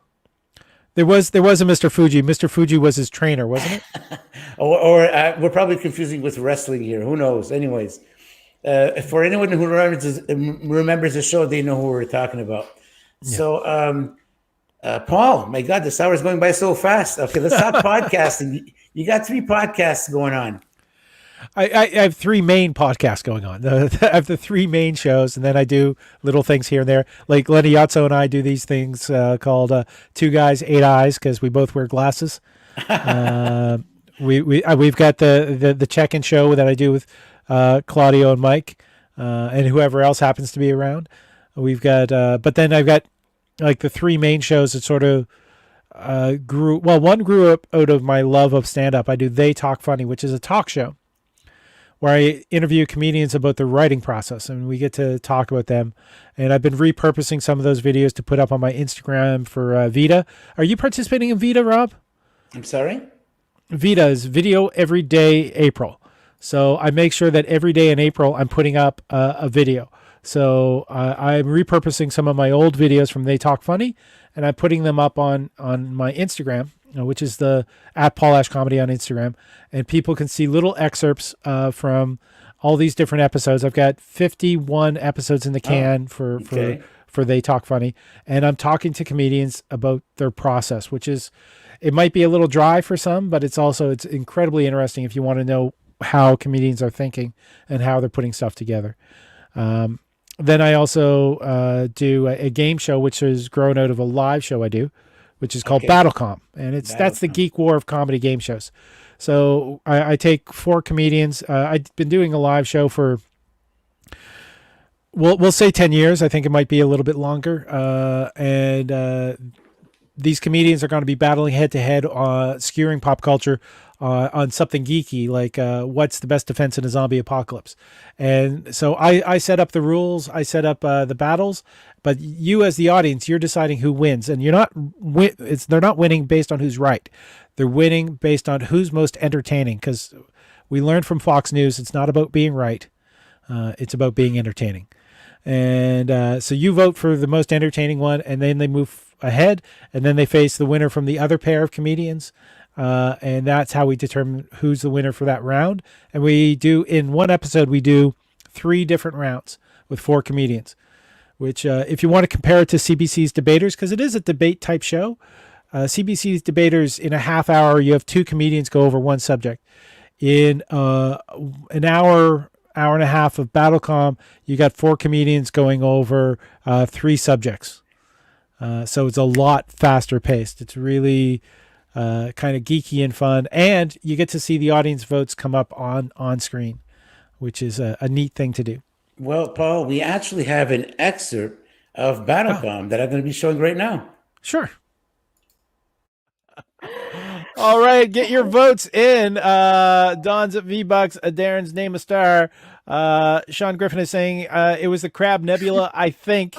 There was a Mr. Fuji. Mr. Fuji was his trainer, wasn't it? or we're probably confusing with wrestling here. Who knows? Anyways, for anyone who remembers the show, they know who we're talking about. Yeah. So, Paul, my God, this hour is going by so fast. Okay, let's talk podcasting. You got 3 podcasts going on. I have 3 main podcasts going on. I have the 3 main shows, and then I do little things here and there. Like Lenny Yotzo and I do these things called 2 Guys, 8 Eyes, because we both wear glasses. We've got the check-in show that I do with Claudio and Mike and whoever else happens to be around. We've got, but then I've got like the 3 main shows that sort of one grew up out of my love of stand-up. I do They Talk Funny, which is a talk show where I interview comedians about their writing process, and we get to talk about them. And I've been repurposing some of those videos to put up on my Instagram for Vita. Are you participating in Vita, Rob? I'm sorry? Vita is Video Every Day April. So I make sure that every day in April I'm putting up a video. So I'm repurposing some of my old videos from They Talk Funny, and I'm putting them up on my Instagram, which is the @PaulAshComedy on Instagram. And people can see little excerpts from all these different episodes. I've got 51 episodes in the can for They Talk Funny. And I'm talking to comedians about their process, which is, it might be a little dry for some, but it's incredibly interesting if you want to know how comedians are thinking and how they're putting stuff together. Then I also do a game show, which is grown out of a live show I do, which is called BattleCOM. And that's the geek war of comedy game shows. So I take 4 comedians. I've been doing a live show for, we'll say 10 years. I think it might be a little bit longer. These comedians are going to be battling head to head, skewering pop culture on something geeky, like what's the best defense in a zombie apocalypse. And so I set up the rules, I set up the battles, but you as the audience, you're deciding who wins. And they're not winning based on who's right. They're winning based on who's most entertaining, because we learned from Fox News, it's not about being right. It's about being entertaining. And so you vote for the most entertaining one, and then they move ahead, and then they face the winner from the other pair of comedians. And that's how we determine who's the winner for that round. And we do, in one episode, we do 3 different rounds with 4 comedians, which if you want to compare it to CBC's Debaters, because it is a debate type show, CBC's Debaters, in a half hour, you have 2 comedians go over one subject. In an hour and a half of BattleCOM, you got 4 comedians going over 3 subjects. So it's a lot faster paced. It's really kind of geeky and fun, and you get to see the audience votes come up on screen, which is a neat thing to do. Well, Paul, we actually have an excerpt of BattleCOM that I'm going to be showing right now. Sure. All right, get your votes in. Don's at V-Bucks. Darren's Name a Star. Sean Griffin is saying it was the Crab Nebula, I think,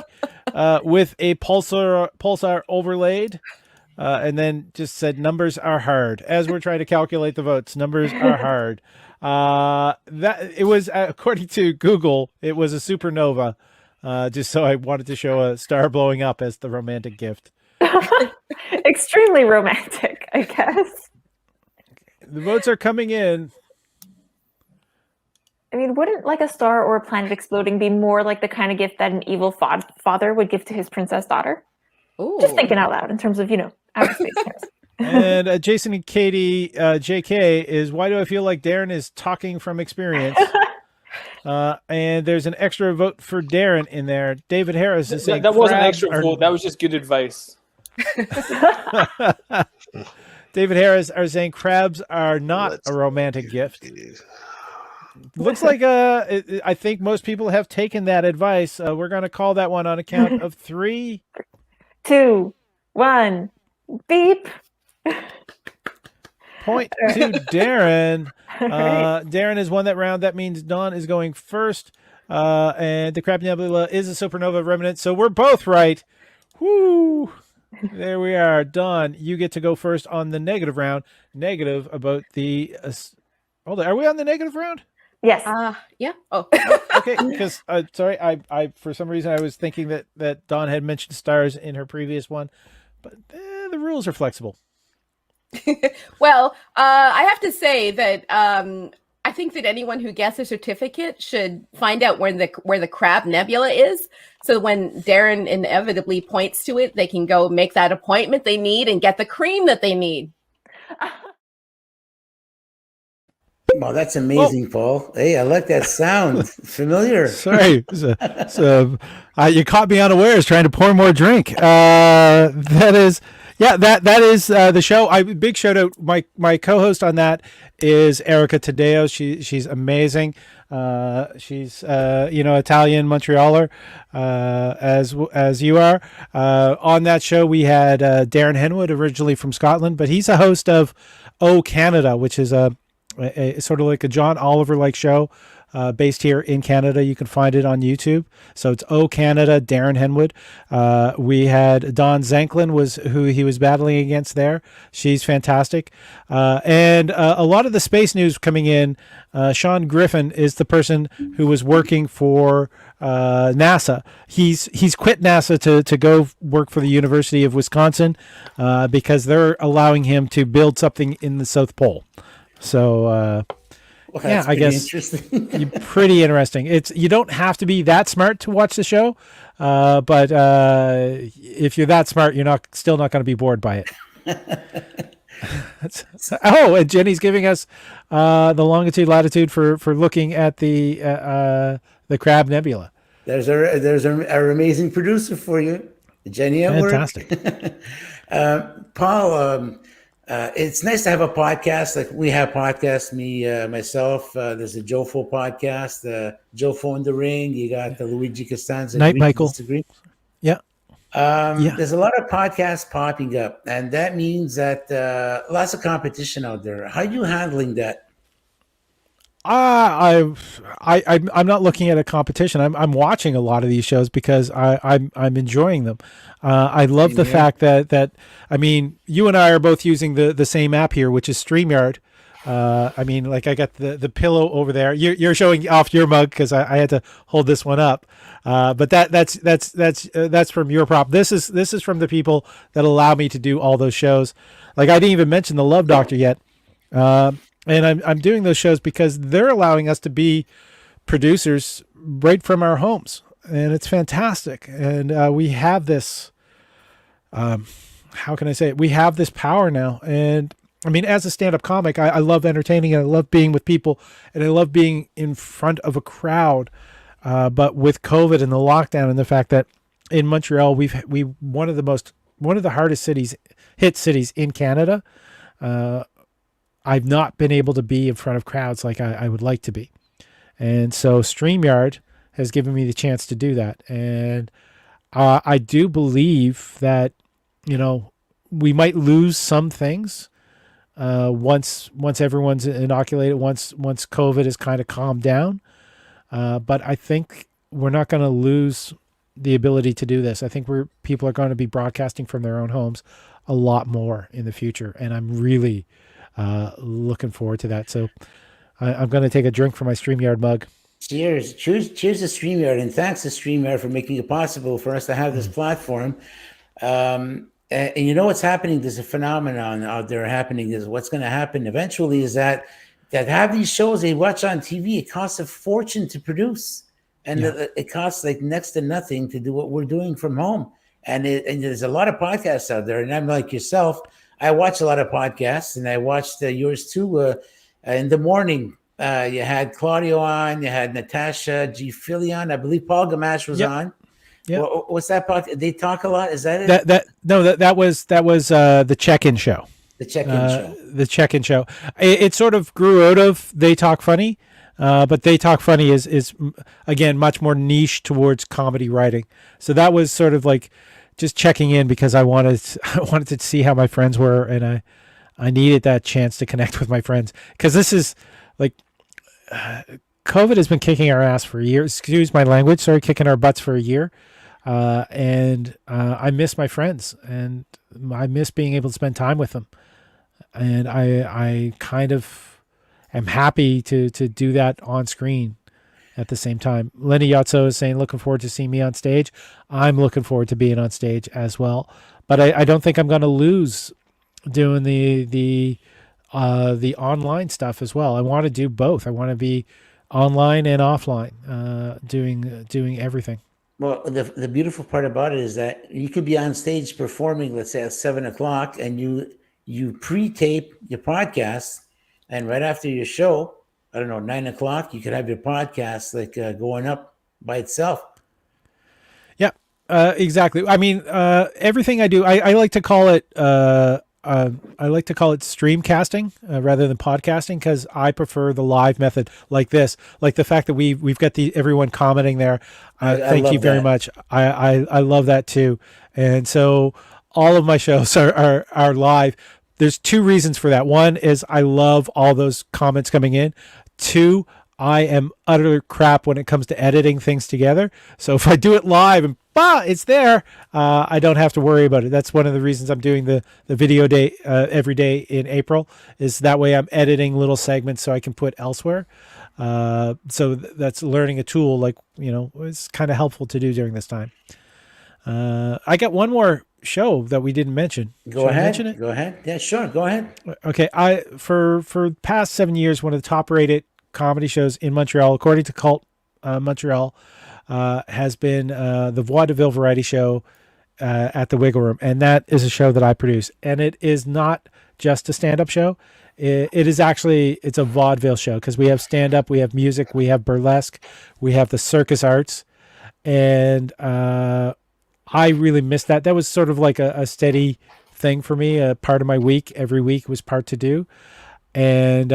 with a pulsar overlaid. And then just said numbers are hard. As we're trying to calculate the votes, numbers are hard. That it was, according to Google, it was a supernova. Just so I wanted to show a star blowing up as the romantic gift. Extremely romantic, I guess. The votes are coming in. I mean, wouldn't like a star or a planet exploding be more like the kind of gift that an evil father would give to his princess daughter? Ooh. Just thinking out loud in terms of, outer space terms. And Jason and Katie, JK, is why do I feel like Darren is talking from experience? And there's an extra vote for Darren in there. David Harris is saying that wasn't an extra vote. That was just good advice. David Harris are saying crabs are not a romantic gift. Looks like I think most people have taken that advice. We're going to call that one on a count of 3, 2, 1, beep. Point to Darren. Darren has won that round. That means Dawn is going first. And the Crab Nebula is a supernova remnant. So we're both right. Woo! There we are. Dawn, you get to go first on the negative round. Negative about the... hold on. Are we on the negative round? Yes. Yeah. Oh. Okay. Because, sorry, I for some reason I was thinking that Dawn had mentioned stars in her previous one. But the rules are flexible. Well, I have to say that I think that anyone who gets a certificate should find out where the Crab Nebula is. So when Darren inevitably points to it, they can go make that appointment they need and get the cream that they need. Wow, that's amazing, Paul. Hey, I like that sound. Familiar. Sorry. So you caught me unawares trying to pour more drink. That is, Yeah, that is the show. Big shout out. My co-host on that is Erica Tadeo. She's amazing. She's Italian Montrealer, as you are. On that show we had Darren Henwood, originally from Scotland, but he's a host of O Canada, which is a sort of like a John Oliver like show. Based here in Canada. You can find it on YouTube. So it's O Canada, Darren Henwood. We had Dawn Zanklin, who he was battling against there. She's fantastic. And a lot of the space news coming in, Sean Griffin is the person who was working for NASA. He's quit NASA to go work for the University of Wisconsin because they're allowing him to build something in the South Pole. So Well, yeah, I guess interesting. pretty interesting. You don't have to be that smart to watch the show, but if you're that smart, you're still not going to be bored by it. And Jenny's giving us the longitude latitude for looking at the Crab Nebula. There's our amazing producer for you, Jenny. Fantastic. Paul, it's nice to have a podcast. Like we have podcasts, myself. There's a Jofo podcast, Jofo in the Ring. You got the Luigi Costanza. Night, Michael. Yeah. There's a lot of podcasts popping up, and that means that lots of competition out there. How are you handling that? I'm not looking at a competition. I'm watching a lot of these shows because I'm enjoying them. I love the fact that I mean, you and I are both using the same app here, which is StreamYard. I mean, like I got the pillow over there. You're showing off your mug because I had to hold this one up. But that's from your prop. This is from the people that allow me to do all those shows. Like I didn't even mention the Love Doctor yet. And I'm doing those shows because they're allowing us to be producers right from our homes, and it's fantastic. And we have this, how can I say it? We have this power now. And I mean, as a stand-up comic, I love entertaining, and I love being with people, and I love being in front of a crowd. But with COVID and the lockdown and the fact that in Montreal, we one of the hardest hit cities in Canada. I've not been able to be in front of crowds like I would like to be. And so StreamYard has given me the chance to do that. And I do believe that, we might lose some things once everyone's inoculated, once COVID has kind of calmed down. But I think we're not going to lose the ability to do this. I think people are going to be broadcasting from their own homes a lot more in the future. And I'm really looking forward to that. So I'm going to take a drink from my StreamYard mug. Cheers to StreamYard, and thanks to StreamYard for making it possible for us to have this platform. And you know what's happening? There's a phenomenon out there happening. Is what's going to happen eventually is that have these shows they watch on TV. It costs a fortune to produce, and it costs like next to nothing to do what we're doing from home. And there's a lot of podcasts out there, and I'm like yourself. I watch a lot of podcasts, and I watched yours too. In the morning, you had Claudio on, you had Natasha G. Filion. I believe Paul Gamache was on. Yeah. What's that podcast? They talk a lot. Is that it? That was the check-in show. The check-in show. The check-in show. It sort of grew out of They Talk Funny, but They Talk Funny is again much more niche towards comedy writing. So that was sort of like just checking in because I wanted to see how my friends were, and I needed that chance to connect with my friends because this is like COVID has been kicking our ass for a year. Excuse my language. Sorry, kicking our butts for a year, and I miss my friends, and I miss being able to spend time with them, and I kind of am happy to do that on screen. At the same time, Lenny Yotso is saying, looking forward to seeing me on stage. I'm looking forward to being on stage as well. But I don't think I'm going to lose doing the online stuff as well. I want to do both. I want to be online and offline, doing everything. Well, the beautiful part about it is that you could be on stage performing, let's say at 7:00, and you pre-tape your podcast, and right after your show, I don't know, 9:00, you could have your podcast like going up by itself. Yeah. Exactly. I mean, everything I do, I like to call it. I like to call it stream casting rather than podcasting because I prefer the live method like this, like the fact that we've got everyone commenting there. Thank you very much. I love that too. And so all of my shows are live. There's two reasons for that. One is I love all those comments coming in. Two, I am utter crap when it comes to editing things together. So if I do it live and it's there, I don't have to worry about it. That's one of the reasons I'm doing the video day every day in April, is that way I'm editing little segments so I can put elsewhere. So that's learning a tool, like, it's kind of helpful to do during this time. I got one more show that we didn't mention. Go ahead. Go ahead. Yeah, sure. Go ahead. Okay. For past 7 years, one of the top rated comedy shows in Montreal, according to Cult Montreal, has been the Voix de Ville variety show at the Wiggle Room. And that is a show that I produce. And it is not just a stand-up show. It is actually, it's a vaudeville show because we have stand-up, we have music, we have burlesque, we have the circus arts. And I really missed that. That was sort of like a steady thing for me. A part of my week, every week was part to do. And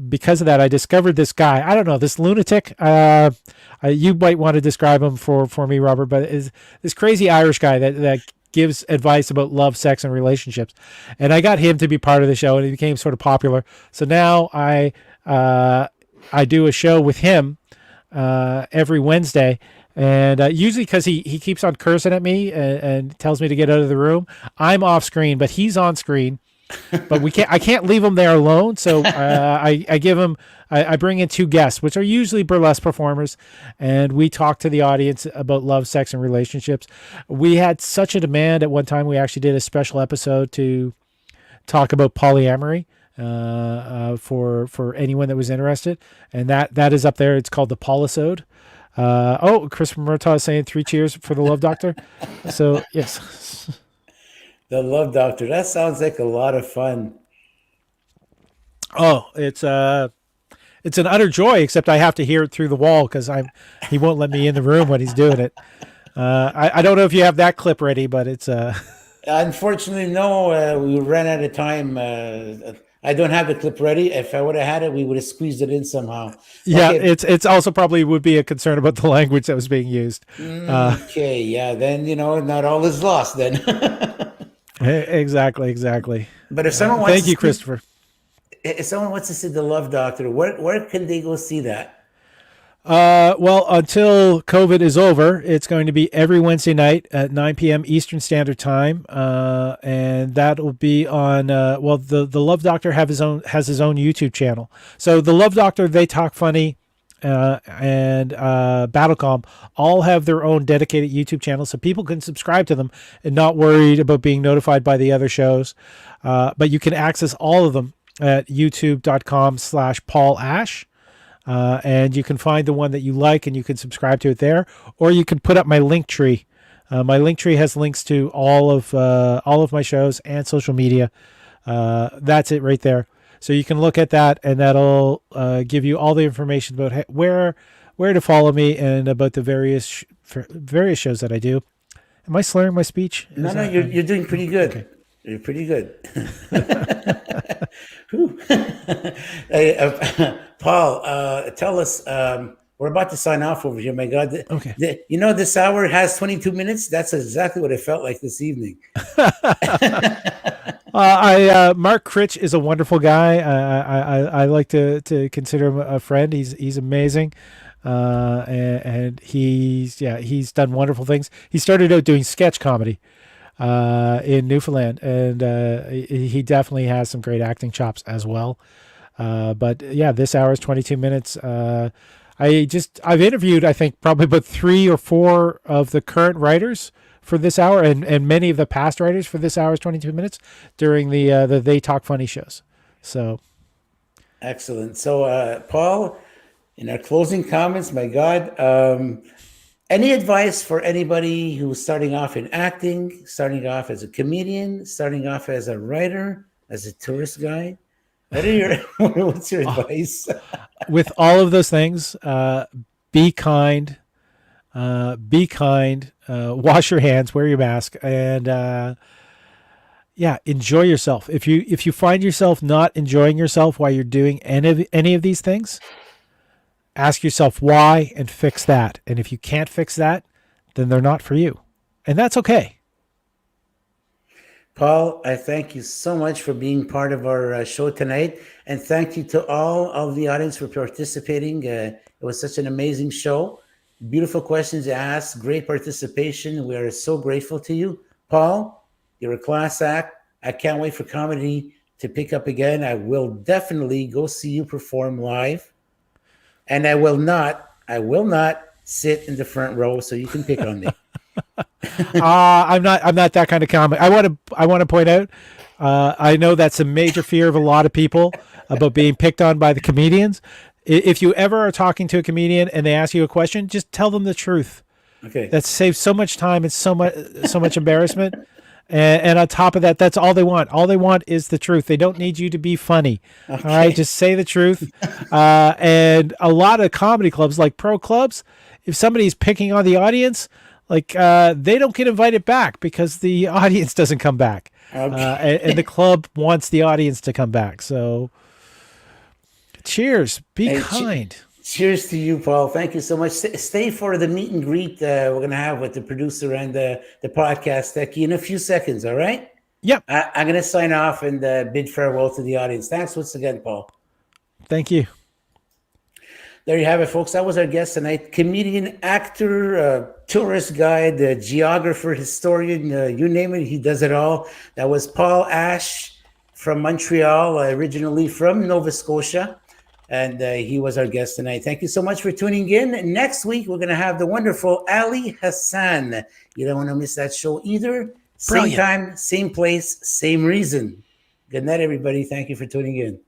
because of that, I discovered this guy. I don't know, this lunatic. You might want to describe him for me, Robert, but is this crazy Irish guy that gives advice about love, sex, and relationships. And I got him to be part of the show, and he became sort of popular. So now I do a show with him every Wednesday. And usually because he keeps on cursing at me and tells me to get out of the room. I'm off screen, but he's on screen. But I can't leave him there alone. So I bring in two guests, which are usually burlesque performers, and we talk to the audience about love, sex, and relationships. We had such a demand at one time. We actually did a special episode to talk about polyamory for anyone that was interested, and that is up there. It's called the Polisode. Christopher Murtaugh is saying 3 cheers for the Love Doctor. So yes. The Love Doctor. That sounds like a lot of fun. Oh, it's an utter joy, except I have to hear it through the wall because he won't let me in the room when he's doing it. I don't know if you have that clip ready, but it's unfortunately, no. We ran out of time. I don't have the clip ready. If I would have had it, we would have squeezed it in somehow. Yeah, okay. It's also probably would be a concern about the language that was being used. Okay, yeah, then not all is lost then. Exactly. But if someone wants thank you, Christopher. If someone wants to see the Love Doctor, where can they go see that? Well, until COVID is over, it's going to be every Wednesday night at 9 p.m. Eastern Standard Time, and that will be on. The Love Doctor has his own YouTube channel. So the Love Doctor, They Talk Funny, and BattleCOM all have their own dedicated YouTube channels, so people can subscribe to them and not worried about being notified by the other shows. But you can access all of them at youtube.com/Paul Ash. And you can find the one that you like and you can subscribe to it there, or you can put up my link tree. My link tree has links to all of my shows and social media. That's it right there. So you can look at that, and that'll give you all the information about where to follow me and about the various shows that I do. Am I slurring my speech? No, you're doing pretty good. Okay. You're pretty good. Hey, Paul, tell us, we're about to sign off over here. My God. Okay. This hour has 22 minutes. That's exactly what it felt like this evening. Mark Critch is a wonderful guy. I like to consider him a friend. He's amazing. And he's done wonderful things. He started out doing sketch comedy in Newfoundland, and he definitely has some great acting chops as well. But yeah, this hour is 22 minutes. I've interviewed, I think, probably about 3 or 4 of the current writers for this hour, and many of the past writers for this hour's 22 minutes during the They Talk Funny shows. So excellent. So Paul, in our closing comments, my God, any advice for anybody who's starting off in acting, starting off as a comedian, starting off as a writer, as a tourist guide? What's your advice? With all of those things, be kind, wash your hands, wear your mask, and yeah, enjoy yourself. If you find yourself not enjoying yourself while you're doing any of these things, ask yourself why and fix that. And if you can't fix that, then they're not for you, and that's okay. Paul, I thank you so much for being part of our show tonight. And thank you to all of the audience for participating. It was such an amazing show. Beautiful questions asked, great participation. We are so grateful to you. Paul, you're a class act. I can't wait for comedy to pick up again. I will definitely go see you perform live. And I will not sit in the front row so you can pick on me. I'm not that kind of comic. I want to point out, I know that's a major fear of a lot of people about being picked on by the comedians. If you ever are talking to a comedian and they ask you a question, just tell them the truth. Okay. That saves so much time and so much embarrassment. And on top of that, that's all they want. All they want is the truth. They don't need you to be funny. Okay. All right, just say the truth. And a lot of comedy clubs, like pro clubs, if somebody's picking on the audience, like they don't get invited back because the audience doesn't come back. Okay. And the club wants the audience to come back. So cheers. Be kind. Cheers to you, Paul. Thank you so much. Stay for the meet and greet we're going to have with the producer and the podcast techie in a few seconds, all right? Yep. I'm going to sign off and bid farewell to the audience. Thanks once again, Paul. Thank you. There you have it, folks. That was our guest tonight. Comedian, actor, tourist guide, geographer, historian, you name it, he does it all. That was Paul Ash from Montreal, originally from Nova Scotia. And he was our guest tonight. Thank you so much for tuning in. Next week, we're going to have the wonderful Ali Hassan. You don't want to miss that show either. Brilliant. Same time, same place, same reason. Good night, everybody. Thank you for tuning in.